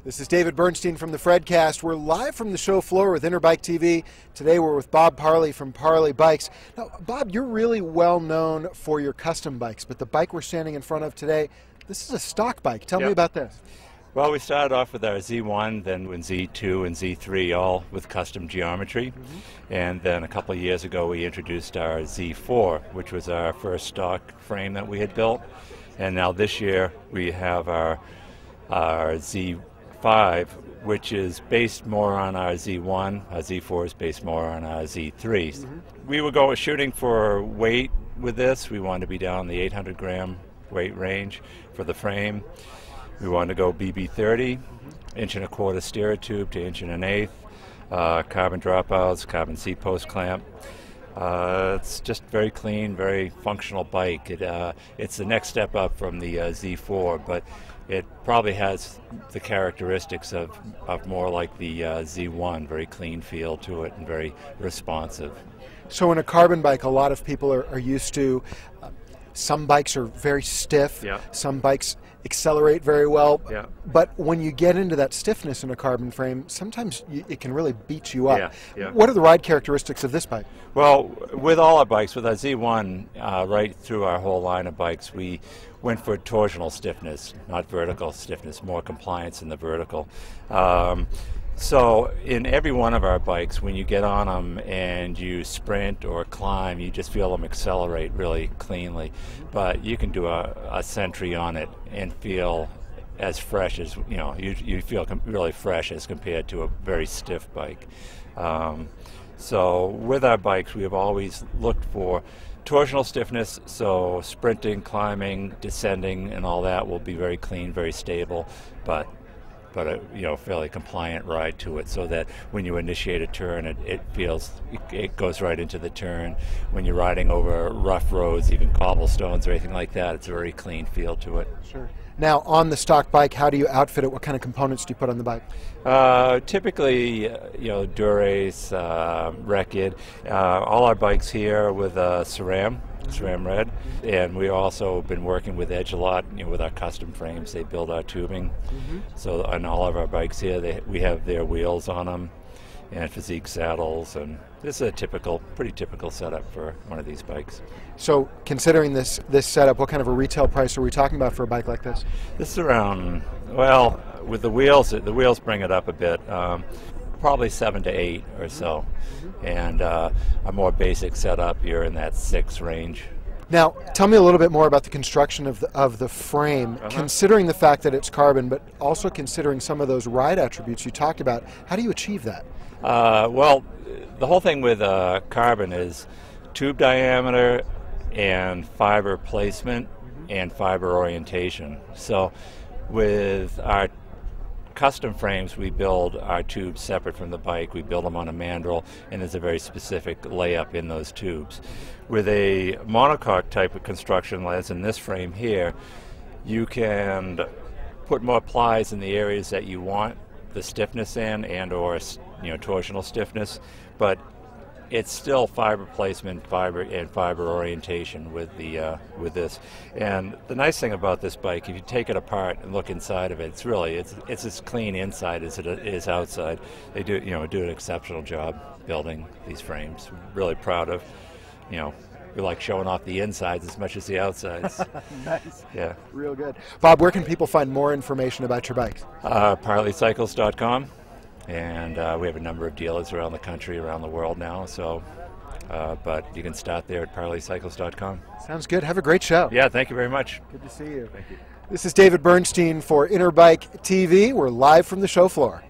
This is David Bernstein from the Fredcast. We're live from the show floor with INTERBIKE TV. Today we're with Bob Parlee from Parlee Bikes. Now, Bob, you're really well known for your custom bikes, but the bike we're standing in front of today, this is a stock bike. Tell me about this. Well, we started off with our Z1, then with Z2 and Z3, all with custom geometry. And then a couple of years ago we introduced our Z4, which was our first stock frame that we had built. And now this year we have our Z5, which is based more on our Z1. Our Z4 is based more on our Z3. We were shooting for weight with this. We wanted to be down the 800 gram weight range for the frame. We wanted to go BB30, 1.25 inch steerer tube to 1 1/8, carbon dropouts, carbon seat post clamp. It's just very clean, very functional bike. It's the next step up from the Z4, but it probably has the characteristics of more like the Z1, very clean feel to it and very responsive. So in a carbon bike, a lot of people are used to, some bikes are very stiff, some bikes accelerate very well, but when you get into that stiffness in a carbon frame, sometimes it can really beat you up. What are the ride characteristics of this bike? Well, with all our bikes, with our Z1, right through our whole line of bikes, we went for torsional stiffness, not vertical stiffness, more compliance in the vertical. So in every one of our bikes, when you get on them and you sprint or climb, you just feel them accelerate really cleanly. But you can do a Sentry on it and feel as fresh as, you feel really fresh as compared to a very stiff bike. So with our bikes, we have always looked for torsional stiffness, so sprinting, climbing, descending, and all that will be very clean, very stable, but a fairly compliant ride to it, so that when you initiate a turn, it goes right into the turn. When you're riding over rough roads, even cobblestones or anything like that, it's a very clean feel to it. Sure. Now, on the stock bike, how do you outfit it? What kind of components do you put on the bike? Typically, Dura-Ace, Reckitt. All our bikes here with SRAM red, and we also been working with Edge a lot, with our custom frames. They build our tubing, so on all of our bikes here, we have their wheels on them and physique saddles, and this is a pretty typical setup for one of these bikes. So, considering this setup, what kind of a retail price are we talking about for a bike like this? This is around, well, with the wheels bring it up a bit. Probably 7 to 8 or so, and a more basic setup, you're in that 6 range. Now, tell me a little bit more about the construction of the frame, considering the fact that it's carbon, but also considering some of those ride attributes you talked about. How do you achieve that? Well, the whole thing with carbon is tube diameter and fiber placement and fiber orientation. So with our custom frames, we build our tubes separate from the bike. We build them on a mandrel, and there's a very specific layup in those tubes. With a monocoque type of construction, as in this frame here, you can put more plies in the areas that you want the stiffness in, and/or torsional stiffness, but it's still fiber placement, fiber orientation with this. And the nice thing about this bike, if you take it apart and look inside of it, it's as clean inside as it is outside. They do an exceptional job building these frames. Really proud of, we like showing off the insides as much as the outsides. Nice. Yeah. Real good. Bob, where can people find more information about your bikes? ParleeCycles.com. And we have a number of dealers around the country, around the world now. So, but you can start there at ParleeCycles.com. Sounds good. Have a great show. Yeah, thank you very much. Good to see you. Thank you. This is David Bernstein for INTERBIKE TV. We're live from the show floor.